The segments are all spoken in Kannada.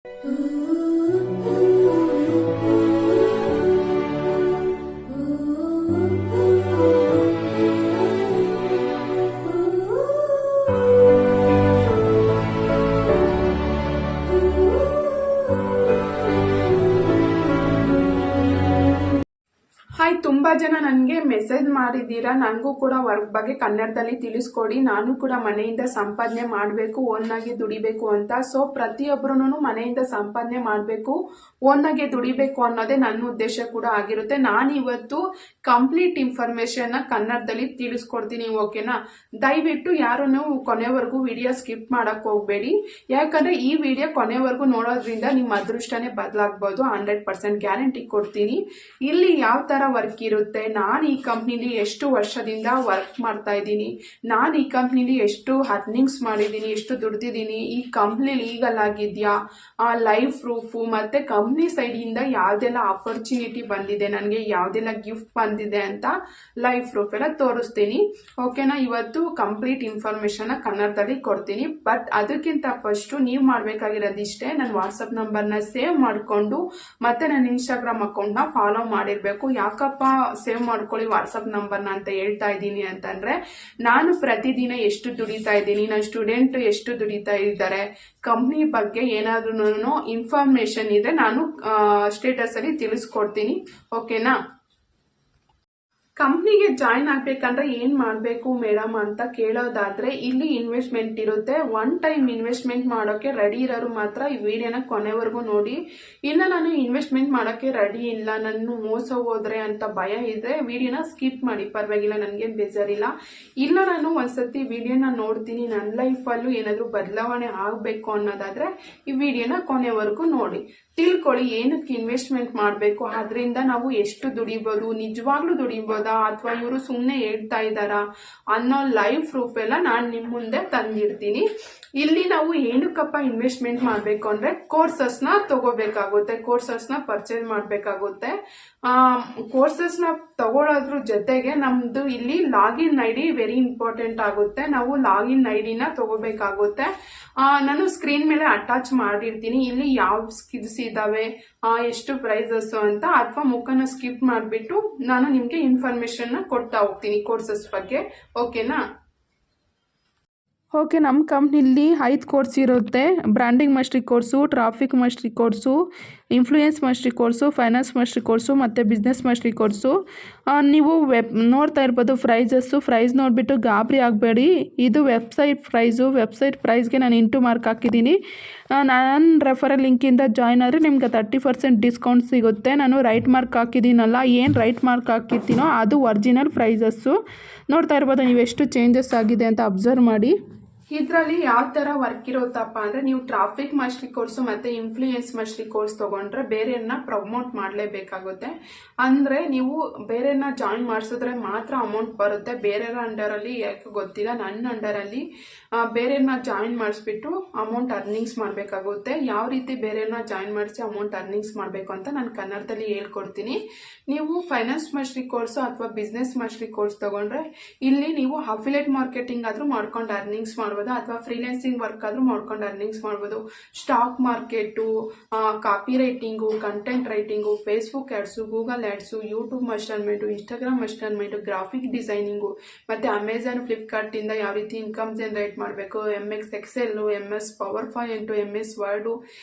ಹಾಯ್, ತುಂಬಾ ಜನ ನನಗೆ ಮೆಸೇಜ್ ಮಾಡಿದ್ದೀರಾ. ನನಗೂ ಕೂಡ ವರ್ಕ್ ಬಗ್ಗೆ ಕನ್ನಡದಲ್ಲಿ ತಿಳಿಸ್ಕೊಡಿ, ನಾನು ಕೂಡ ಮನೆಯಿಂದ ಸಂಪಾದನೆ ಮಾಡಬೇಕು, ಓನ್ನಾಗಿ ದುಡಿಬೇಕು ಅಂತ. ಸೊ ಪ್ರತಿಯೊಬ್ಬರೂ ಮನೆಯಿಂದ ಸಂಪಾದನೆ ಮಾಡಬೇಕು, ಓನ್ನಾಗಿ ದುಡಿಬೇಕು ಅನ್ನೋದೇ ನನ್ನ ಉದ್ದೇಶ ಕೂಡ ಆಗಿರುತ್ತೆ. ನಾನು ಇವತ್ತು ಕಂಪ್ಲೀಟ್ ಇನ್ಫಾರ್ಮೇಶನ್ ಕನ್ನಡದಲ್ಲಿ ತಿಳಿಸ್ಕೊಡ್ತೀನಿ, ಓಕೆನಾ? ದಯವಿಟ್ಟು ಯಾರು ಕೊನೆವರೆಗೂ ವಿಡಿಯೋ ಸ್ಕಿಪ್ ಮಾಡಕ್ ಹೋಗ್ಬೇಡಿ, ಯಾಕಂದ್ರೆ ಈ ವಿಡಿಯೋ ಕೊನೆವರೆಗೂ ನೋಡೋದ್ರಿಂದ ನಿಮ್ಮ ಅದೃಷ್ಟನೇ ಬದಲಾಗಬಹುದು. 100% ಗ್ಯಾರಂಟಿ ಕೊಡ್ತೀನಿ. ಇಲ್ಲಿ ಯಾವ ತರ ವರ್ಕ್ ಇರುತ್ತೆ, ನಾನು ಈ ಕಂಪ್ನಿಲಿ ಎಷ್ಟು ವರ್ಷದಿಂದ ವರ್ಕ್ ಮಾಡ್ತಾ ಇದ್ದೀನಿ, ನಾನು ಈ ಕಂಪ್ನಿಲಿ ಎಷ್ಟು ಅರ್ನಿಂಗ್ಸ್ ಮಾಡಿದ್ದೀನಿ, ಎಷ್ಟು ದುಡ್ದಿದ್ದೀನಿ, ಈ ಕಂಪ್ನಿ ಲೀಗಲ್ ಆಗಿದ್ಯಾ, ಲೈಫ್ ಪ್ರೂಫು, ಮತ್ತೆ ಕಂಪ್ನಿ ಸೈಡ್ ಇಂದ ಯಾವ್ದೆಲ್ಲ ಆಪರ್ಚುನಿಟಿ ಬಂದಿದೆ, ನನಗೆ ಯಾವ್ದೆಲ್ಲ ಗಿಫ್ಟ್ ಬಂದಿದೆ ಅಂತ ಲೈಫ್ ಪ್ರೂಫ್ ಎಲ್ಲ ತೋರಿಸ್ತೀನಿ, ಓಕೆನಾ? ಇವತ್ತು ಕಂಪ್ಲೀಟ್ ಇನ್ಫಾರ್ಮೇಶನ್ ಕನ್ನಡದಲ್ಲಿ ಕೊಡ್ತೀನಿ. ಬಟ್ ಅದಕ್ಕಿಂತ ಫಸ್ಟ್ ನೀವು ಮಾಡ್ಬೇಕಾಗಿರೋದಿಷ್ಟೇ, ನನ್ನ ವಾಟ್ಸಪ್ ನಂಬರ್ನ ಸೇವ್ ಮಾಡಿಕೊಂಡು ಮತ್ತೆ ನನ್ನ ಇನ್ಸ್ಟಾಗ್ರಾಮ್ ಅಕೌಂಟ್ನ ಫಾಲೋ ಮಾಡಿರ್ಬೇಕು. ಯಾಕಪ್ಪ ಸೇವ್ ಮಾಡ್ಕೊಳ್ಳಿ ವಾಟ್ಸಪ್ ನಂಬರ್ನ ಅಂತ ಹೇಳ್ತಾ ಇದ್ದೀನಿ ಅಂತಂದ್ರೆ, ನಾನು ಪ್ರತಿದಿನ ಎಷ್ಟು ದುಡಿತಾ ಇದ್ದೀನಿ, ನನ್ನ ಸ್ಟೂಡೆಂಟ್ ಎಷ್ಟು ದುಡಿತಾ ಇದ್ದಾರೆ, ಕಂಪ್ನಿ ಬಗ್ಗೆ ಏನಾದ್ರೂ ಇನ್ಫಾರ್ಮೇಶನ್ ಇದೆ ನಾನು ಸ್ಟೇಟಸ್ ಅಲ್ಲಿ ತಿಳಿಸ್ಕೊಡ್ತೀನಿ, ಓಕೆನಾ? ಕಂಪ್ನಿಗೆ ಜಾಯಿನ್ ಆಗ್ಬೇಕಂದ್ರೆ ಏನ್ ಮಾಡ್ಬೇಕು ಮೇಡಮ್ ಅಂತ ಕೇಳೋದಾದ್ರೆ, ಇಲ್ಲಿ ಇನ್ವೆಸ್ಟ್ಮೆಂಟ್ ಇರುತ್ತೆ. ಒನ್ ಟೈಮ್ ಇನ್ವೆಸ್ಟ್ಮೆಂಟ್ ಮಾಡೋಕೆ ರೆಡಿ ಇರೋರು ಮಾತ್ರ ಈ ವಿಡಿಯೋನ ಕೊನೆವರೆಗೂ ನೋಡಿ. ಇಲ್ಲ ನಾನು ಇನ್ವೆಸ್ಟ್ಮೆಂಟ್ ಮಾಡೋಕೆ ರೆಡಿ ಇಲ್ಲ, ನನ್ನ ಮೋಸ ಹೋದ್ರೆ ಅಂತ ಭಯ ಇದೆ, ವಿಡಿಯೋನ ಸ್ಕಿಪ್ ಮಾಡಿ, ಪರವಾಗಿಲ್ಲ, ನನ್ಗೇನ್ ಬೇಜಾರಿಲ್ಲ. ಇಲ್ಲ ನಾನು ಒಂದ್ಸತಿ ವಿಡಿಯೋನ ನೋಡ್ತೀನಿ, ನನ್ನ ಲೈಫಲ್ಲೂ ಏನಾದ್ರು ಬದಲಾವಣೆ ಆಗ್ಬೇಕು ಅನ್ನೋದಾದ್ರೆ ಈ ವಿಡಿಯೋನ ಕೊನೆವರೆಗೂ ನೋಡಿ, ತಿಳ್ಕೊಳ್ಳಿ ಏನಕ್ಕೆ ಇನ್ವೆಸ್ಟ್ಮೆಂಟ್ ಮಾಡಬೇಕು, ಅದರಿಂದ ನಾವು ಎಷ್ಟು ದುಡಿಬೋದು, ನಿಜವಾಗ್ಲೂ ದುಡಿಬೋದಾ ಅಥವಾ ಇವರು ಸುಮ್ಮನೆ ಹೇಳ್ತಾ ಇದ್ದಾರಾ ಅನ್ನೋ ಲೈವ್ ಪ್ರೂಫ್ ಎಲ್ಲ ನಾನು ನಿಮ್ಮ ಮುಂದೆ ತಂದಿರ್ತೀನಿ. ಇಲ್ಲಿ ನಾವು ಏನಕ್ಕಪ್ಪ ಇನ್ವೆಸ್ಟ್ಮೆಂಟ್ ಮಾಡಬೇಕು ಅಂದ್ರೆ, ಕೋರ್ಸಸ್ನ ತಗೋಬೇಕಾಗುತ್ತೆ, ಕೋರ್ಸಸ್ನ ಪರ್ಚೇಸ್ ಮಾಡಬೇಕಾಗುತ್ತೆ. ಕೋರ್ಸಸ್ನ ತಗೊಳ್ಳೋದ್ರ ಜೊತೆಗೆ ನಮ್ದು ಇಲ್ಲಿ login I D very important ಆಗುತ್ತೆ. ನಾವು ಲಾಗಿನ್ ಐ ಡಿನ ತಗೋಬೇಕಾಗುತ್ತೆ. ನಾನು ಸ್ಕ್ರೀನ್ ಮೇಲೆ ಅಟ್ಯಾಚ್ ಮಾಡಿರ್ತೀನಿ, ಇಲ್ಲಿ ಯಾವ ಸ್ಕಿಲ್ಸ್ ಇದಾವೆ, ಎಷ್ಟು ಪ್ರೈಸಸ್ ಅಂತ, ಅಥವಾ ಮುಖನ ಸ್ಕಿಪ್ ಮಾಡಿಬಿಟ್ಟು ನಾನು ನಿಮ್ಗೆ ಇನ್ಫಾರ್ಮೇಶನ್ ಕೊಡ್ತಾ ಹೋಗ್ತೀನಿ ಕೋರ್ಸಸ್ ಬಗ್ಗೆ, ಓಕೆನಾ? ಓಕೆ, ನಮ್ಮ ಕಂಪ್ನಿಲಿ 5 ಕೋರ್ಸ್ ಇರುತ್ತೆ. Branding mastery course, traffic mastery course, influence mastery course, finance mastery course ಮತ್ತು ಬಿಸ್ನೆಸ್ ಮಾಸ್ಟರಿ ಕೋರ್ಸು. ನೀವು ನೋಡ್ತಾ ಇರ್ಬೋದು ಪ್ರೈಸ್ ನೋಡಿಬಿಟ್ಟು ಗಾಬರಿ ಆಗಬೇಡಿ. ಇದು ವೆಬ್ಸೈಟ್ ಪ್ರೈಸು. ವೆಬ್ಸೈಟ್ ಪ್ರೈಸ್ಗೆ ನಾನು ಇಂಟು ಮಾರ್ಕ್ ಹಾಕಿದ್ದೀನಿ. ನಾನು ರೆಫರಲ್ ಲಿಂಕಿಂದ ಜಾಯ್ನ್ ಆದರೆ ನಿಮ್ಗೆ 30% ಡಿಸ್ಕೌಂಟ್ ಸಿಗುತ್ತೆ. ನಾನು ರೈಟ್ ಮಾರ್ಕ್ ಹಾಕಿದ್ದೀನಲ್ಲ, ಏನು ರೈಟ್ ಮಾರ್ಕ್ ಹಾಕಿರ್ತೀನೋ ಅದು ಒರಿಜಿನಲ್ ಪ್ರೈಸಸ್ಸು. ನೋಡ್ತಾ ಇರ್ಬೋದು ನೀವು ಎಷ್ಟು ಚೇಂಜಸ್ ಆಗಿದೆ ಅಂತ ಅಬ್ಸರ್ವ್ ಮಾಡಿ. ಇದರಲ್ಲಿ ಯಾವ ತರ ವರ್ಕ್ ಇರುತ್ತಪ್ಪ ಅಂದ್ರೆ, ನೀವು ಟ್ರಾಫಿಕ್ ಮಾಸ್ಟರಿ ಕೋರ್ಸು ಮತ್ತೆ ಇನ್ಫ್ಲೂಯೆನ್ಸ್ ಮಾಸ್ಟರಿ ಕೋರ್ಸ್ ತಗೊಂಡ್ರೆ ಬೇರೆಯನ್ನ ಪ್ರಮೋಟ್ ಮಾಡಲೇಬೇಕಾಗುತ್ತೆ. ಅಂದ್ರೆ ನೀವು ಬೇರೆಯನ್ನ ಜಾಯಿನ್ ಮಾಡಿಸಿದ್ರೆ ಮಾತ್ರ ಅಮೌಂಟ್ ಬರುತ್ತೆ. ಬೇರೆಯವರ ಅಂಡರ್ ಅಲ್ಲಿ ಯಾಕೆ ಗೊತ್ತಿಲ್ಲ, ನನ್ನ ಅಂಡರ್ ಅಲ್ಲಿ ಬೇರೆಯನ್ನ ಜಾಯಿನ್ ಮಾಡಿಸ್ಬಿಟ್ಟು ಅಮೌಂಟ್ ಅರ್ನಿಂಗ್ಸ್ ಮಾಡಬೇಕಾಗುತ್ತೆ. ಯಾವ ರೀತಿ ಬೇರೆಯನ್ನ ಜಾಯಿನ್ ಮಾಡಿಸಿ ಅಮೌಂಟ್ ಅರ್ನಿಂಗ್ಸ್ ಮಾಡಬೇಕು ಅಂತ ನಾನು ಕನ್ನಡದಲ್ಲಿ ಹೇಳ್ಕೊಡ್ತೀನಿ. ನೀವು ಫೈನಾನ್ಸ್ ಮಾಸ್ಟರಿ ಕೋರ್ಸು ಅಥವಾ ಬಿಸ್ನೆಸ್ ಮಾಸ್ಟರಿ ಕೋರ್ಸ್ ತಗೊಂಡ್ರೆ ಇಲ್ಲಿ ನೀವು ಅಫಿಲಿಯೇಟ್ ಮಾರ್ಕೆಟಿಂಗ್ ಆದ್ರೂ ಮಾಡ್ಕೊಂಡು ಅರ್ನಿಂಗ್ಸ್ ಮಾಡ್ಬೋದು, ಅಥವಾ ಫ್ರೀಲಾನ್ಸಿಂಗ್ ವರ್ಕ್ ಆದ್ರೂ ಮಾಡ್ಕೊಂಡು ಅರ್ನಿಂಗ್ಸ್ ಮಾಡ್ಬೋದು. Stock market, copywriting, content writing, Facebook ads, Google ads, YouTube mastermind, Instagram mastermind, graphic designing, ಮತ್ತೆ ಅಮೆಝಾನ್ ಫ್ಲಿಪ್ಕಾರ್ಟ್ ಇಂದ ಯಾವ ರೀತಿ ಇನ್ಕಮ್ ಜನರೇಟ್ ಮಾಡಬೇಕು, MS Excel, MS PowerPoint, MS Word,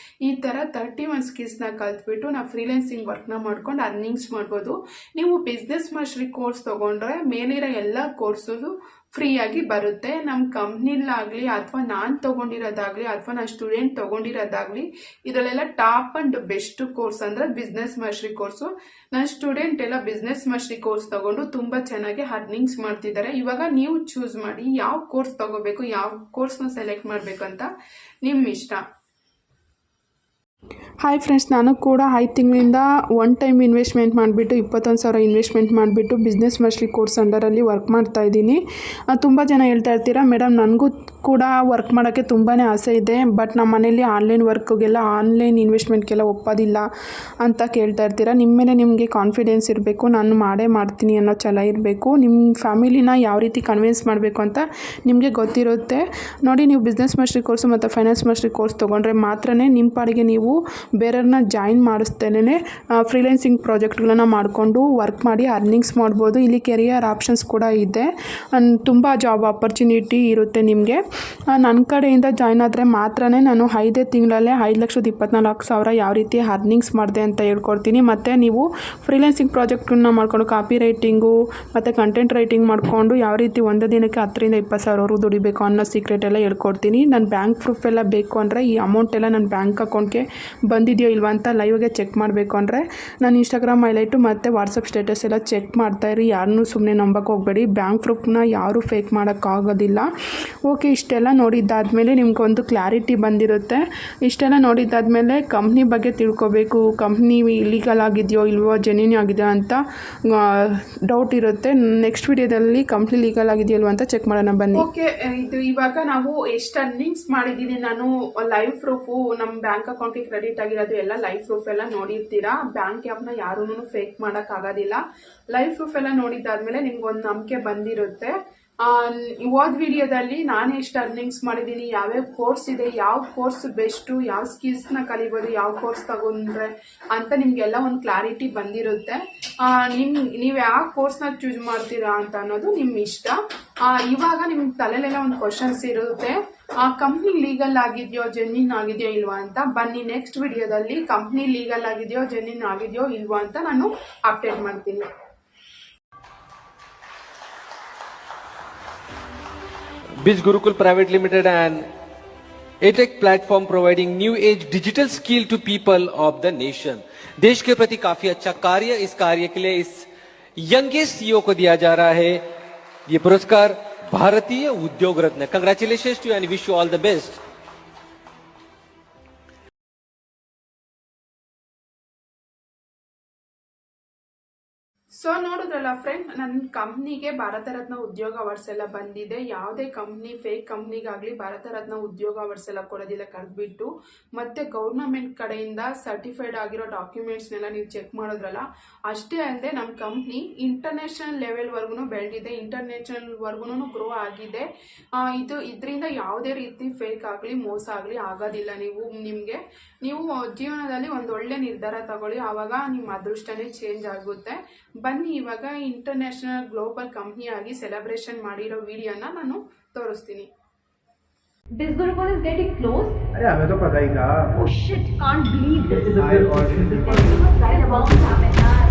ಈ ತರ 31 ಸ್ಕಿಲ್ಸ್ ನ ಕಲ್ತ್ಬಿಟ್ಟು ನಾವು ಫ್ರೀಲಾನ್ಸಿಂಗ್ ವರ್ಕ್ ನ ಮಾಡ್ಕೊಂಡು ಅರ್ನಿಂಗ್ಸ್ ಮಾಡ್ಬೋದು. ನೀವು ಬಿಸ್ನೆಸ್ ಮಾಸ್ಟರಿ ಕೋರ್ಸ್ ತಗೊಂಡ್ರೆ ಮೇಲಿರೋ ಎಲ್ಲ ಕೋರ್ಸು ಫ್ರೀ ಆಗಿ ಬರುತ್ತೆ. ನಮ್ಮ ಕಂಪ್ನಿಲಾಗ್ಲಿ ಅಥವಾ ನಾನು ತಗೊಂಡಿರೋದಾಗ್ಲಿ ಅಥವಾ ನನ್ನ ಸ್ಟೂಡೆಂಟ್ ತಗೊಂಡಿರೋದಾಗ್ಲಿ, ಇದರಲ್ಲೆಲ್ಲ ಟಾಪ್ ಅಂಡ್ ಬೆಸ್ಟ್ ಕೋರ್ಸ್ ಅಂದ್ರೆ ಬಿಸ್ನೆಸ್ ಮಾಸ್ಟರಿ ಕೋರ್ಸು. ನನ್ನ ಸ್ಟೂಡೆಂಟ್ ಎಲ್ಲ ಬಿಸ್ನೆಸ್ ಮಾಸ್ಟರಿ ಕೋರ್ಸ್ ತಗೊಂಡು ತುಂಬಾ ಚೆನ್ನಾಗಿ ಅರ್ನಿಂಗ್ಸ್ ಮಾಡ್ತಿದ್ದಾರೆ. ಇವಾಗ ನೀವು ಚೂಸ್ ಮಾಡಿ ಯಾವ ಕೋರ್ಸ್ ತಗೋಬೇಕು, ಯಾವ ಕೋರ್ಸ್ನ ಸೆಲೆಕ್ಟ್ ಮಾಡಬೇಕು ಅಂತ ನಿಮ್ಮ ಇಷ್ಟ. ಹಾಯ್ ಫ್ರೆಂಡ್ಸ್, ನಾನು ಕೂಡ 5 ತಿಂಗಳಿಂದ ಒನ್ ಟೈಮ್ ಇನ್ವೆಸ್ಟ್ಮೆಂಟ್ ಮಾಡಿಬಿಟ್ಟು 21,000 ಇನ್ವೆಸ್ಟ್ಮೆಂಟ್ ಮಾಡಿಬಿಟ್ಟು ಬಿಸ್ನೆಸ್ ಮಾಸ್ಟರಿ ಕೋರ್ಸ್ ಅಂಡರಲ್ಲಿ ವರ್ಕ್ ಮಾಡ್ತಾ ಇದ್ದೀನಿ. ತುಂಬ ಜನ ಹೇಳ್ತಾ ಇರ್ತೀರಾ, ಮೇಡಮ್ ನನಗೂ ಕೂಡ ವರ್ಕ್ ಮಾಡೋಕ್ಕೆ ತುಂಬಾ ಆಸೆ ಇದೆ, ಬಟ್ ನಮ್ಮ ಮನೇಲಿ ಆನ್ಲೈನ್ ವರ್ಕ್ಗೆಲ್ಲ ಆನ್ಲೈನ್ ಇನ್ವೆಸ್ಟ್ಮೆಂಟ್ಗೆಲ್ಲ ಒಪ್ಪೋದಿಲ್ಲ ಅಂತ ಕೇಳ್ತಾ ಇರ್ತೀರಾ. ನಿಮ್ಮ ಮೇಲೆ ನಿಮಗೆ ಕಾನ್ಫಿಡೆನ್ಸ್ ಇರಬೇಕು, ನಾನು ಮಾಡೇ ಮಾಡ್ತೀನಿ ಅನ್ನೋ ಛಲ ಇರಬೇಕು. ನಿಮ್ಮ ಫ್ಯಾಮಿಲಿನ ಯಾವ ರೀತಿ ಕನ್ವಿನ್ಸ್ ಮಾಡಬೇಕು ಅಂತ ನಿಮಗೆ ಗೊತ್ತಿರುತ್ತೆ. ನೋಡಿ, ನೀವು ಬಿಸ್ನೆಸ್ ಮಾಸ್ಟರಿ ಕೋರ್ಸು ಮತ್ತು ಫೈನಾನ್ಸ್ ಮಾಸ್ಟರಿ ಕೋರ್ಸ್ ತೊಗೊಂಡ್ರೆ ಮಾತ್ರ ನಿಮ್ಮ ಪಾಡಿಗೆ ನೀವು ಬೇರೆಯವ್ರನ್ನ ಜಾಯಿನ್ ಮಾಡಿಸ್ತೇನೆ ಫ್ರೀಲ್ಯಾನ್ಸಿಂಗ್ ಪ್ರಾಜೆಕ್ಟ್ಗಳನ್ನು ಮಾಡಿಕೊಂಡು ವರ್ಕ್ ಮಾಡಿ ಅರ್ನಿಂಗ್ಸ್ ಮಾಡ್ಬೋದು. ಇಲ್ಲಿ ಕೆರಿಯರ್ ಆಪ್ಷನ್ಸ್ ಕೂಡ ಇದೆ, ತುಂಬ ಜಾಬ್ ಆಪರ್ಚುನಿಟಿ ಇರುತ್ತೆ ನಿಮಗೆ. ನನ್ನ ಕಡೆಯಿಂದ ಜಾಯ್ನ್ ಆದರೆ ಮಾತ್ರ ನಾನು 5 ತಿಂಗಳಲ್ಲೇ 5,24,000 ಯಾವ ರೀತಿ ಅರ್ನಿಂಗ್ಸ್ ಮಾಡಿದೆ ಅಂತ ಹೇಳ್ಕೊಡ್ತೀನಿ. ಮತ್ತು ನೀವು ಫ್ರೀಲ್ಯಾನ್ಸಿಂಗ್ ಪ್ರಾಜೆಕ್ಟನ್ನ ಮಾಡ್ಕೊಂಡು ಕಾಪಿ ರೈಟಿಂಗು ಮತ್ತು ಕಂಟೆಂಟ್ ರೈಟಿಂಗ್ ಮಾಡಿಕೊಂಡು ಯಾವ ರೀತಿ ಒಂದು ದಿನಕ್ಕೆ 10,000 - 20,000 ದುಡಿಬೇಕು ಅನ್ನೋ ಸೀಕ್ರೆಟ್ ಎಲ್ಲ ಹೇಳ್ಕೊಡ್ತೀನಿ. ನನ್ನ ಬ್ಯಾಂಕ್ ಪ್ರೂಫ್ ಎಲ್ಲ ಬೇಕು ಅಂದರೆ ಈ ಅಮೌಂಟ್ ಎಲ್ಲ ನನ್ನ ಬ್ಯಾಂಕ್ ಅಕೌಂಟ್ಗೆ ಬಂದಿದೆಯೋ ಇಲ್ವಾ ಅಂತ ಲೈವ್ಗೆ ಚೆಕ್ ಮಾಡಬೇಕು ಅಂದರೆ ನಾನು ಇನ್ಸ್ಟಾಗ್ರಾಮ್ ಹೈಲೈಟು ಮತ್ತು ವಾಟ್ಸಪ್ ಸ್ಟೇಟಸ್ ಎಲ್ಲ ಚೆಕ್ ಮಾಡ್ತಾಯಿರಿ. ಯಾರನ್ನೂ ಸುಮ್ಮನೆ ನಂಬಕ್ಕೆ ಹೋಗಬೇಡಿ, ಬ್ಯಾಂಕ್ ಪ್ರೂಫ್ನ ಯಾರೂ ಫೇಕ್ ಮಾಡೋಕ್ಕಾಗೋದಿಲ್ಲ. ಓಕೆ, ಇಷ್ಟೆಲ್ಲ ನೋಡಿದ್ದಾದಮೇಲೆ ನಿಮ್ಗೊಂದು ಕ್ಲಾರಿಟಿ ಬಂದಿರುತ್ತೆ. ಇಷ್ಟೆಲ್ಲ ನೋಡಿದ್ದಾದಮೇಲೆ ಕಂಪ್ನಿ ಬಗ್ಗೆ ತಿಳ್ಕೊಬೇಕು, ಕಂಪ್ನಿ ಲೀಗಲ್ ಆಗಿದೆಯೋ ಇಲ್ವೋ, ಜೆನ್ಯೂನ್ ಆಗಿದೆಯೋ ಅಂತ ಡೌಟ್ ಇರುತ್ತೆ. ನೆಕ್ಸ್ಟ್ ವಿಡಿಯೋದಲ್ಲಿ ಕಂಪ್ನಿ ಲೀಗಲ್ ಆಗಿದೆಯೋ ಇಲ್ವೋ ಅಂತ ಚೆಕ್ ಮಾಡೋಣ ಬನ್ನಿ. ಓಕೆ, ಇದು ಇವಾಗ ನಾವು ಎಷ್ಟು ಅರ್ನಿಂಗ್ಸ್ ಮಾಡಿದ್ದೀನಿ ನಾನು ಲೈವ್ ಪ್ರೂಫು ನಮ್ಮ ಬ್ಯಾಂಕ್ ಅಕೌಂಟ್ಗೆ ಕ್ರೆಡಿಟ್ ಆಗಿರೋದು ಎಲ್ಲ ಲೈವ್ ಪ್ರೂಫ್ ಎಲ್ಲ ನೋಡಿರ್ತೀರಾ. ಬ್ಯಾಂಕ್ ಆ್ಯಪ್ನ ಯಾರೂ ಫೇಕ್ ಮಾಡೋಕ್ಕಾಗೋದಿಲ್ಲ. ಲೈವ್ ಪ್ರೂಫ್ ಎಲ್ಲ ನೋಡಿದ್ದಾದ್ಮೇಲೆ ನಿಮ್ಗೊಂದು ನಂಬಿಕೆ ಬಂದಿರುತ್ತೆ. ಹೋದ ವಿಡಿಯೋದಲ್ಲಿ ನಾನು ಎಷ್ಟು ಅರ್ನಿಂಗ್ಸ್ ಮಾಡಿದ್ದೀನಿ, ಯಾವ್ಯಾವ ಕೋರ್ಸ್ ಇದೆ, ಯಾವ ಕೋರ್ಸ್ ಬೆಸ್ಟು, ಯಾವ ಸ್ಕಿಲ್ಸ್ನ ಕಲಿಬೋದು, ಯಾವ ಕೋರ್ಸ್ ತಗೊಂಡ್ರೆ ಅಂತ ನಿಮಗೆಲ್ಲ ಒಂದು ಕ್ಲಾರಿಟಿ ಬಂದಿರುತ್ತೆ. ನೀವು ಯಾವ ಕೋರ್ಸ್ನ ಚೂಸ್ ಮಾಡ್ತೀರಾ ಅಂತ ಅನ್ನೋದು ನಿಮ್ಮ ಇಷ್ಟ. ಇವಾಗ ನಿಮ್ಮ ತಲೆಲೆಲ್ಲ ಒಂದು ಕ್ವಶನ್ಸ್ ಇರುತ್ತೆ, ಕಂಪ್ನಿ ಲೀಗಲ್ ಆಗಿದೆಯೋ ಜೆನ್ಯೂನ್ ಆಗಿದೆಯೋ ಇಲ್ವಾ ಅಂತ. ಬನ್ನಿ, ನೆಕ್ಸ್ಟ್ ವಿಡಿಯೋದಲ್ಲಿ ಕಂಪ್ನಿ ಲೀಗಲ್ ಆಗಿದೆಯೋ ಜೆನ್ಯೂನ್ ಆಗಿದೆಯೋ ಇಲ್ವಾ ಅಂತ ನಾನು ಅಪ್ಡೇಟ್ ಮಾಡ್ತೀನಿ. Biz Gurukul Private Limited and EdTech platform providing new age digital skill to people of the nation. देश के प्रति काफी अच्छा कार्य, इस कार्य के लिए इस यंगेस्ट सीईओ को दिया जा रहा है ये पुरस्कार Bharatiya Udyog Ratna. Congratulations to you and wish you all the best. So ನೋಡಿದ್ರಲ್ಲ ಫ್ರೆಂಡ್, ನನ್ನ ಕಂಪ್ನಿಗೆ ಭಾರತ ರತ್ನ ಉದ್ಯೋಗ ಅವಾರ್ಡ್ಸ್ ಎಲ್ಲ ಬಂದಿದೆ. ಯಾವುದೇ ಕಂಪ್ನಿ ಫೇಕ್ ಕಂಪ್ನಿಗಾಗಲಿ ಭಾರತ ರತ್ನ ಉದ್ಯೋಗ ಅವಾರ್ಡ್ಸ್ ಎಲ್ಲ ಕೊಡೋದಿಲ್ಲ, ಕರೆದ್ಬಿಟ್ಟು. ಮತ್ತೆ ಗೌರ್ನಮೆಂಟ್ ಕಡೆಯಿಂದ ಸರ್ಟಿಫೈಡ್ ಆಗಿರೋ ಡಾಕ್ಯುಮೆಂಟ್ಸ್ನೆಲ್ಲ ನೀವು ಚೆಕ್ ಮಾಡೋದ್ರಲ್ಲ. ಅಷ್ಟೇ ಅಲ್ಲದೆ ನಮ್ಮ ಕಂಪ್ನಿ ಇಂಟರ್ನ್ಯಾಷನಲ್ ಲೆವೆಲ್ವರೆಗೂ ಬೆಳೆದಿದೆ, ಇಂಟರ್ನ್ಯಾಷನಲ್ವರೆಗೂ ಗ್ರೋ ಆಗಿದೆ. ಇದರಿಂದ ಯಾವುದೇ ರೀತಿ ಫೇಕ್ ಆಗಲಿ ಮೋಸ ಆಗಲಿ ಆಗೋದಿಲ್ಲ. ನೀವು ಜೀವನದಲ್ಲಿ ಒಂದು ಒಳ್ಳೆ ನಿರ್ಧಾರ ತಗೊಳ್ಳಿ, ಆವಾಗ ನಿಮ್ಮ ಅದೃಷ್ಟನೇ ಚೇಂಜ್ ಆಗುತ್ತೆ. ಬನ್ನಿ, ಇವಾಗ ಇಂಟರ್ನ್ಯಾಷನಲ್ ಗ್ಲೋಬಲ್ ಕಂಪ್ನಿ ಆಗಿ ಸೆಲೆಬ್ರೇಷನ್ ಮಾಡಿರೋ ವಿಡಿಯೋನ ನಾನು ತೋರಿಸ್ತೀನಿ. Biz Gurukul is getting close. अरे हमें तो पता ही था. Oh shit, can't believe this. Right about to happen, yaar.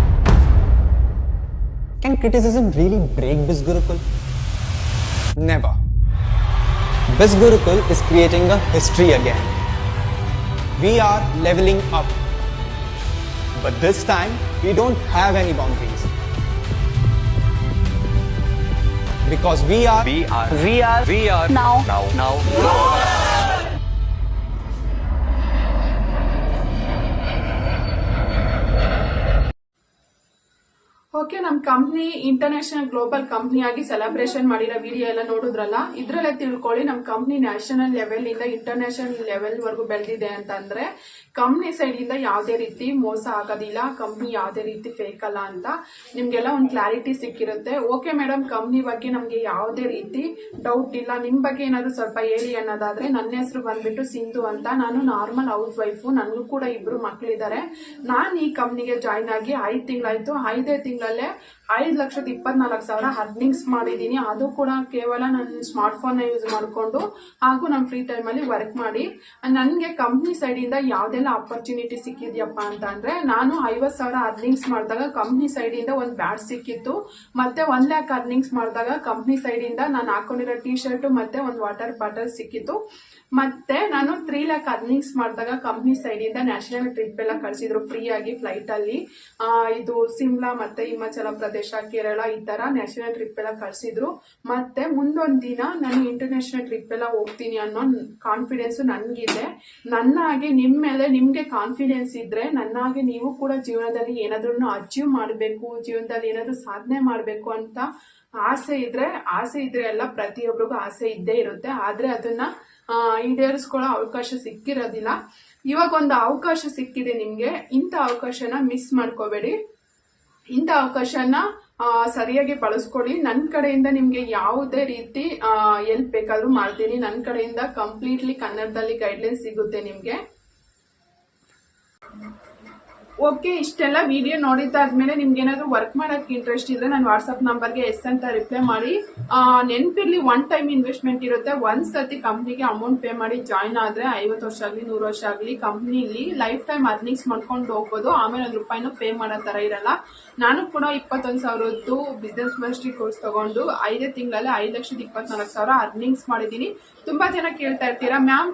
Can criticism really break Biz Gurukul? Never. Biz Gurukul is creating a history again. We are leveling up. But this time, we don't have any boundaries. Because we are now. Okay, ನಮ್ಮ ಕಂಪ್ನಿ ಇಂಟರ್ನ್ಯಾಷನಲ್ ಗ್ಲೋಬಲ್ ಕಂಪ್ನಿ ಆಗಿ ಸೆಲೆಬ್ರೇಷನ್ ಮಾಡಿರೋ ವಿಡಿಯೋ ಎಲ್ಲ ನೋಡಿದ್ರಲ್ಲ. ಇದ್ರಲ್ಲೇ ತಿಳ್ಕೊಳ್ಳಿ ನಮ್ಮ ಕಂಪ್ನಿ ನ್ಯಾಷನಲ್ ಲೆವೆಲ್ ಇಂದ ಇಂಟರ್ನ್ಯಾಷನಲ್ ಲೆವೆಲ್ ವರೆಗೂ ಬೆಳೆದಿದೆ ಅಂತಂದ್ರೆ ಕಂಪ್ನಿ ಸೈಡ್ ಇಂದ ಯಾವುದೇ ರೀತಿ ಮೋಸ ಆಗೋದಿಲ್ಲ, ಕಂಪ್ನಿ ಯಾವುದೇ ರೀತಿ ಫೇಕ್ ಅಲ್ಲ ಅಂತ ನಿಮ್ಗೆಲ್ಲ ಒಂದು ಕ್ಲಾರಿಟಿ ಸಿಕ್ಕಿರುತ್ತೆ. ಓಕೆ ಮೇಡಮ್, ಕಂಪ್ನಿ ಬಗ್ಗೆ ನಮ್ಗೆ ಯಾವುದೇ ರೀತಿ ಡೌಟ್ ಇಲ್ಲ, ನಿಮ್ ಬಗ್ಗೆ ಏನಾದ್ರು ಸ್ವಲ್ಪ ಹೇಳಿ ಅನ್ನೋದಾದ್ರೆ, ನನ್ನ ಹೆಸರು ಬಂದ್ಬಿಟ್ಟು ಸಿಂಧು ಅಂತ. ನಾನು ನಾರ್ಮಲ್ ಹೌಸ್ ವೈಫು, ನನಗೂ ಕೂಡ 2 ಮಕ್ಕಳಿದ್ದಾರೆ. ನಾನು ಈ ಕಂಪ್ನಿಗೆ ಜಾಯ್ನ್ ಆಗಿ 5 ತಿಂಗಳಾಯ್ತು. 5 ತಿಂಗಳಲ್ಲೇ 5,24,000 ಅರ್ನಿಂಗ್ಸ್ ಮಾಡಿದ್ದೀನಿ. ಅದು ಕೂಡ ಕೇವಲ ನನ್ನ ಸ್ಮಾರ್ಟ್ ಫೋನ್ ಯೂಸ್ ಮಾಡಿಕೊಂಡು ಹಾಗೂ ನಮ್ಮ ಫ್ರೀ ಟೈಮಲ್ಲಿ ವರ್ಕ್ ಮಾಡಿ. ನನಗೆ ಕಂಪ್ನಿ ಸೈಡ್ ಇಂದ ಯಾವ್ದೆಲ್ಲ ಆಪರ್ಚುನಿಟಿ ಸಿಕ್ಕಿದ್ಯಪ್ಪ ಅಂತ ಅಂದ್ರೆ, ನಾನು 50,000 ಅರ್ನಿಂಗ್ಸ್ ಮಾಡಿದಾಗ ಕಂಪ್ನಿ ಸೈಡ್ ಇಂದ ಒಂದು ಬ್ಯಾಡ್ ಸಿಕ್ಕಿತ್ತು. ಮತ್ತೆ 1 lakh ಅರ್ನಿಂಗ್ಸ್ ಮಾಡಿದಾಗ ಕಂಪ್ನಿ ಸೈಡ್ ಇಂದ ನಾನು ಹಾಕೊಂಡಿರೋ ಟಿ ಶರ್ಟ್ ಮತ್ತೆ ಒಂದು ವಾಟರ್ ಬಾಟಲ್ ಸಿಕ್ಕಿತ್ತು. ಮತ್ತೆ ನಾನು 3 lakh ಅರ್ನಿಂಗ್ಸ್ ಮಾಡಿದಾಗ ಕಂಪ್ನಿ ಸೈಡ್ ಇಂದ ನ್ಯಾಷನಲ್ ಟ್ರಿಪ್ ಎಲ್ಲ ಕಳಿಸಿದ್ರು ಫ್ರೀ ಆಗಿ ಫ್ಲೈಟ್ ಅಲ್ಲಿ. ಇದು ಸಿಮ್ಲಾ ಮತ್ತೆ ಈ ಹಿಮಾಚಲ ಪ್ರದೇಶ, ಕೇರಳ ಈ ಥರ ನ್ಯಾಷನಲ್ ಟ್ರಿಪ್ ಎಲ್ಲ ಕಳಿಸಿದ್ರು. ಮತ್ತೆ ಮುಂದೊಂದು ದಿನ ನಾನು ಇಂಟರ್ನ್ಯಾಷನಲ್ ಟ್ರಿಪ್ ಎಲ್ಲ ಹೋಗ್ತೀನಿ ಅನ್ನೋ ಕಾನ್ಫಿಡೆನ್ಸು ನನಗಿದೆ. ನನ್ನ ಹಾಗೆ ನಿಮ್ಮ ಮೇಲೆ ನಿಮಗೆ ಕಾನ್ಫಿಡೆನ್ಸ್ ಇದ್ದರೆ, ನನ್ನ ಹಾಗೆ ನೀವು ಕೂಡ ಜೀವನದಲ್ಲಿ ಏನಾದ್ರೂ ಅಚೀವ್ ಮಾಡಬೇಕು, ಜೀವನದಲ್ಲಿ ಏನಾದರೂ ಸಾಧನೆ ಮಾಡಬೇಕು ಅಂತ ಆಸೆ ಇದ್ರೆ ಎಲ್ಲ ಪ್ರತಿಯೊಬ್ಬರಿಗೂ ಆಸೆ ಇದ್ದೇ ಇರುತ್ತೆ. ಆದರೆ ಅದನ್ನ ಈಡೇರಿಸ್ಕೊಳ್ಳೋ ಅವಕಾಶ ಸಿಕ್ಕಿರೋದಿಲ್ಲ. ಇವಾಗ ಒಂದು ಅವಕಾಶ ಸಿಕ್ಕಿದೆ ನಿಮಗೆ, ಇಂಥ ಅವಕಾಶನ ಮಿಸ್ ಮಾಡ್ಕೋಬೇಡಿ. ಇಂಥ ಅವಕಾಶನ ಸರಿಯಾಗಿ ಬಳಸ್ಕೊಳ್ಳಿ. ನನ್ನ ಕಡೆಯಿಂದ ನಿಮಗೆ ಯಾವುದೇ ರೀತಿ ಎಲ್ಪ್ ಬೇಕಾದ್ರೂ ಮಾಡ್ತೀನಿ. ನನ್ನ ಕಡೆಯಿಂದ ಕಂಪ್ಲೀಟ್ಲಿ ಕನ್ನಡದಲ್ಲಿ ಗೈಡ್ಲೈನ್ಸ್ ಸಿಗುತ್ತೆ ನಿಮಗೆ. ಓಕೆ, ಇಷ್ಟೆಲ್ಲ ವಿಡಿಯೋ ನೋಡಿದ್ದಾದ್ಮೇಲೆ ನಿಮ್ಗೆ ಏನಾದ್ರು ವರ್ಕ್ ಮಾಡೋಕ್ಕೆ ಇಂಟ್ರೆಸ್ಟ್ ಇದ್ರೆ ನನ್ನ ವಾಟ್ಸಪ್ ನಂಬರ್ಗೆ ಎಸ್ ಅಂತ ರಿಪ್ಲೈ ಮಾಡಿ. ನೆನಪಿರ್ಲಿ, ಒನ್ ಟೈಮ್ ಇನ್ವೆಸ್ಟ್ಮೆಂಟ್ ಇರುತ್ತೆ. ಒಂದ್ ಸತಿ ಕಂಪ್ನಿಗೆ ಅಮೌಂಟ್ ಪೇ ಮಾಡಿ ಜಾಯ್ನ್ ಆದ್ರೆ 50 ವರ್ಷ ಆಗಲಿ 100 ವರ್ಷ ಆಗಲಿ ಕಂಪ್ನಿಲಿ ಲೈಫ್ ಟೈಮ್ ಅರ್ನಿಂಗ್ಸ್ ಮಾಡ್ಕೊಂಡು ಹೋಗ್ಬೋದು. ಆಮೇಲೆ 1 ರೂಪಾಯಿನೂ ಪೇ ಮಾಡೋ ತರ ಇರಲ್ಲ. ನಾನು ಕೂಡ 21,000 ಬಿಸ್ನೆಸ್ ಮಾಸ್ಟರಿ ಕೋರ್ಸ್ ತಗೊಂಡು 5 ತಿಂಗಳಲ್ಲಿ 5,24,000 ಅರ್ನಿಂಗ್ಸ್ ಮಾಡಿದ್ದೀನಿ. ತುಂಬಾ ಜನ ಕೇಳ್ತಾ ಇರ್ತೀರಾ, ಮ್ಯಾಮ್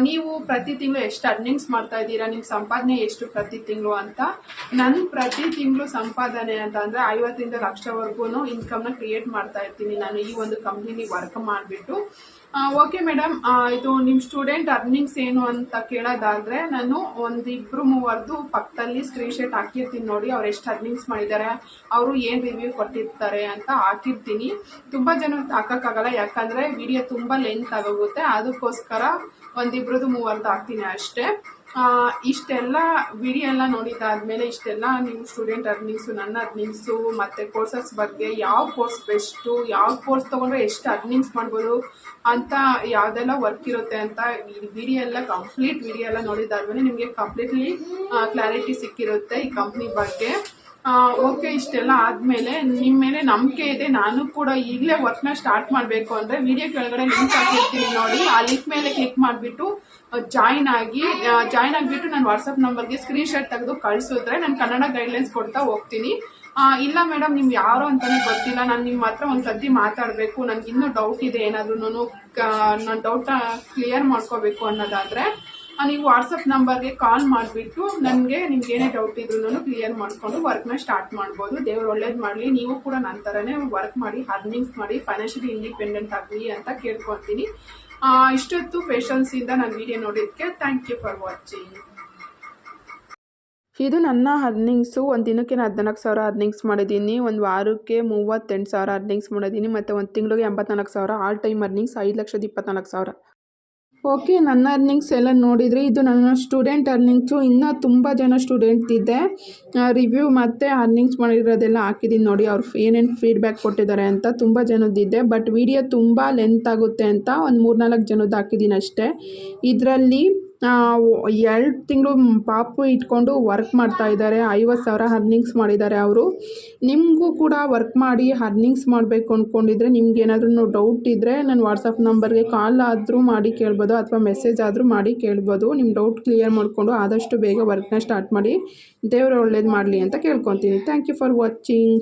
ನೀವು ಪ್ರತಿ ತಿಂಗಳು ಎಷ್ಟು ಅರ್ನಿಂಗ್ಸ್ ಮಾಡ್ತಾ ಇದ್ದೀರಾ, ನಿಮ್ ಸಂಪಾದನೆ ಎಷ್ಟು ಪ್ರತಿ ತಿಂಗಳು ಅಂತ. ನನ್ನ ಪ್ರತಿ ತಿಂಗಳು ಸಂಪಾದನೆ ಅಂತ ಅಂದ್ರೆ 50 ಲಕ್ಷವರೆಗೂ ಇನ್ಕಮ್ ನ ಕ್ರಿಯೇಟ್ ಮಾಡ್ತಾ ಇರ್ತೀನಿ ನಾನು ಈ ಒಂದು ಕಂಪ್ನಿಲಿ ವರ್ಕ್ ಮಾಡಿಬಿಟ್ಟು. ಓಕೆ ಮೇಡಮ್, ಇದು ನಿಮ್ ಸ್ಟೂಡೆಂಟ್ ಅರ್ನಿಂಗ್ಸ್ ಏನು ಅಂತ ಕೇಳೋದಾದ್ರೆ, ನಾನು 1-2-3 ಪಕ್ಕದಲ್ಲಿ ಸ್ಕ್ರೀನ್ ಶಾಟ್ ಹಾಕಿರ್ತೀನಿ ನೋಡಿ. ಅವ್ರು ಎಷ್ಟು ಅರ್ನಿಂಗ್ಸ್ ಮಾಡಿದ್ದಾರೆ, ಅವರು ಏನ್ ರಿವ್ಯೂ ಕೊಟ್ಟಿರ್ತಾರೆ ಅಂತ ಹಾಕಿರ್ತೀನಿ. ತುಂಬಾ ಜನ ಹಾಕಕ್ಕಾಗಲ್ಲ, ಯಾಕಂದ್ರೆ ವಿಡಿಯೋ ತುಂಬಾ ಲೆಂತ್ ಆಗೋಗುತ್ತೆ. ಅದಕ್ಕೋಸ್ಕರ 1-2-3 ಹಾಕ್ತೀನಿ ಅಷ್ಟೇ. ಇಷ್ಟೆಲ್ಲ ವಿಡಿಯೋ ಎಲ್ಲ ನೋಡಿದಾದ್ಮೇಲೆ ಇಷ್ಟೆಲ್ಲ ನೀವು ಸ್ಟೂಡೆಂಟ್ ಅರ್ನಿಂಗ್ಸು, ನನ್ನ ಅರ್ನಿಂಗ್ಸು ಮತ್ತೆ ಕೋರ್ಸಸ್ ಬಗ್ಗೆ, ಯಾವ ಕೋರ್ಸ್ ಬೆಸ್ಟು, ಯಾವ ಕೋರ್ಸ್ ತಗೊಂಡ್ರೆ ಎಷ್ಟು ಅರ್ನಿಂಗ್ಸ್ ಮಾಡ್ಬೋದು ಅಂತ, ಯಾವ್ದೆಲ್ಲ ವರ್ಕ್ ಇರುತ್ತೆ ಅಂತ ವಿಡಿಯೋ ಎಲ್ಲ ಕಂಪ್ಲೀಟ್ ವಿಡಿಯೋ ಎಲ್ಲ ನೋಡಿದಾದ್ಮೇಲೆ ನಿಮಗೆ ಕಂಪ್ಲೀಟ್ಲಿ ಕ್ಲಾರಿಟಿ ಸಿಕ್ಕಿರುತ್ತೆ ಈ ಕಂಪ್ನಿ ಬಗ್ಗೆ. ಓಕೆ, ಇಷ್ಟೆಲ್ಲ ಆದ್ಮೇಲೆ ನಿಮ್ಮ ಮೇಲೆ ನಂಬಿಕೆ ಇದೆ, ನಾನು ಕೂಡ ಈಗಲೇ ವರ್ಕ್ನ ಸ್ಟಾರ್ಟ್ ಮಾಡಬೇಕು ಅಂದ್ರೆ ವಿಡಿಯೋ ಕೆಳಗಡೆ ಲಿಂಕ್ ಹಾಕಿರ್ತೀನಿ ನೋಡಿ. ಆ ಲಿಂಕ್ ಮೇಲೆ ಕ್ಲಿಕ್ ಮಾಡಿಬಿಟ್ಟು ಜಾಯಿನ್ ಆಗಿಬಿಟ್ಟು ನನ್ನ ವಾಟ್ಸಪ್ ನಂಬರ್ಗೆ ಸ್ಕ್ರೀನ್ ಶಾಟ್ ತೆಗೆದು ಕಳಿಸಿದ್ರೆ ನಾನು ಕನ್ನಡ ಗೈಡ್ಲೈನ್ಸ್ ಕೊಡ್ತಾ ಹೋಗ್ತೀನಿ. ಇಲ್ಲ ಮೇಡಮ್, ನಿಮ್ಗೆ ಯಾರು ಅಂತಾನೆ ಗೊತ್ತಿಲ್ಲ, ನಾನು ನಿಮ್ಮ ಹತ್ರ ಒಂದ್ಸತಿ ಮಾತಾಡಬೇಕು, ನನ್ಗೆ ಇನ್ನೂ ಡೌಟ್ ಇದೆ, ಏನಾದ್ರೂ ನನ್ನ ಡೌಟ್ ಕ್ಲಿಯರ್ ಮಾಡ್ಕೋಬೇಕು ಅನ್ನೋದಾದ್ರೆ ನೀವು ವಾಟ್ಸಪ್ ನಂಬರ್ಗೆ ಕಾಲ್ ಮಾಡಿಬಿಟ್ಟು ನಿಮ್ಗೆ ಏನೇ ಡೌಟ್ ಇದ್ರೂ ಕ್ಲಿಯರ್ ಮಾಡ್ಕೊಂಡು ವರ್ಕ್ನ ಸ್ಟಾರ್ಟ್ ಮಾಡ್ಬೋದು. ದೇವ್ರು ಒಳ್ಳೇದು ಮಾಡಲಿ, ನೀವು ಕೂಡ ನನ್ನ ಥರನೇ ವರ್ಕ್ ಮಾಡಿ ಅರ್ನಿಂಗ್ಸ್ ಮಾಡಿ ಫೈನಾನ್ಷಿಯಲಿ ಇಂಡಿಪೆಂಡೆಂಟ್ ಆಗಲಿ ಅಂತ ಕೇಳ್ಕೊತೀನಿ. ಇಷ್ಟೊತ್ತು ಪೇಷನ್ಸ್ ಇಂದ ನಾನು ವಿಡಿಯೋ ನೋಡಿದ್ದಕ್ಕೆ ಥ್ಯಾಂಕ್ ಯು ಫಾರ್ ವಾಚಿಂಗ್. ಇದು ನನ್ನ ಅರ್ನಿಂಗ್ಸು. ಒಂದು ದಿನಕ್ಕೆ ನಾನು 14,000 ಅರ್ನಿಂಗ್ಸ್ ಮಾಡಿದ್ದೀನಿ, ಒಂದು ವಾರಕ್ಕೆ 38,000 ಅರ್ನಿಂಗ್ಸ್ ಮಾಡಿದ್ದೀನಿ, ಮತ್ತು ಒಂದು ತಿಂಗಳಿಗೆ 84,000. All time earnings 5,24,000. ಓಕೆ, ನನ್ನ ಅರ್ನಿಂಗ್ಸ್ ಎಲ್ಲ ನೋಡಿದರೆ ಇದು ನನ್ನ ಸ್ಟೂಡೆಂಟ್ ಅರ್ನಿಂಗ್ಸು. ಇನ್ನೂ ತುಂಬ ಜನ ಸ್ಟೂಡೆಂಟ್ ಇದೆ, ರಿವ್ಯೂ ಮತ್ತು ಅರ್ನಿಂಗ್ಸ್ ಮಾಡಿರೋದೆಲ್ಲ ಹಾಕಿದ್ದೀನಿ ನೋಡಿ. ಅವ್ರು ಏನೇನು ಫೀಡ್ಬ್ಯಾಕ್ ಕೊಟ್ಟಿದ್ದಾರೆ ಅಂತ ತುಂಬ ಜನದ್ದಿದೆ. ಬಟ್ ವಿಡಿಯೋ ತುಂಬ ಲೆಂತ್ ಆಗುತ್ತೆ ಅಂತ ಒಂದು 3-4 ಜನದ್ದು ಹಾಕಿದ್ದೀನಿ ಅಷ್ಟೇ. ಇದರಲ್ಲಿ 2 ತಿಂಗಳು ಪಾಪು ಇಟ್ಕೊಂಡು ವರ್ಕ್ ಮಾಡ್ತಾ ಇದ್ದಾರೆ, 50,000 ಅರ್ನಿಂಗ್ಸ್ ಮಾಡಿದ್ದಾರೆ ಅವರು. ನಿಮಗೂ ಕೂಡ ವರ್ಕ್ ಮಾಡಿ ಅರ್ನಿಂಗ್ಸ್ ಮಾಡಬೇಕು ಅಂದ್ಕೊಂಡಿದ್ರೆ, ನಿಮ್ಗೆ ಏನಾದ್ರೂ ಡೌಟ್ ಇದ್ದರೆ ನನ್ನ ವಾಟ್ಸಪ್ ನಂಬರ್ಗೆ ಕಾಲ್ ಆದರೂ ಮಾಡಿ ಕೇಳ್ಬೋದು, ಅಥವಾ ಮೆಸೇಜ್ ಆದರೂ ಮಾಡಿ ಕೇಳ್ಬೋದು. ನಿಮ್ಮ ಡೌಟ್ ಕ್ಲಿಯರ್ ಮಾಡಿಕೊಂಡು ಆದಷ್ಟು ಬೇಗ ವರ್ಕ್ನ ಸ್ಟಾರ್ಟ್ ಮಾಡಿ. ದೇವರು ಒಳ್ಳೇದು ಮಾಡಲಿ ಅಂತ ಕೇಳ್ಕೊತೀನಿ. Thank you for watching.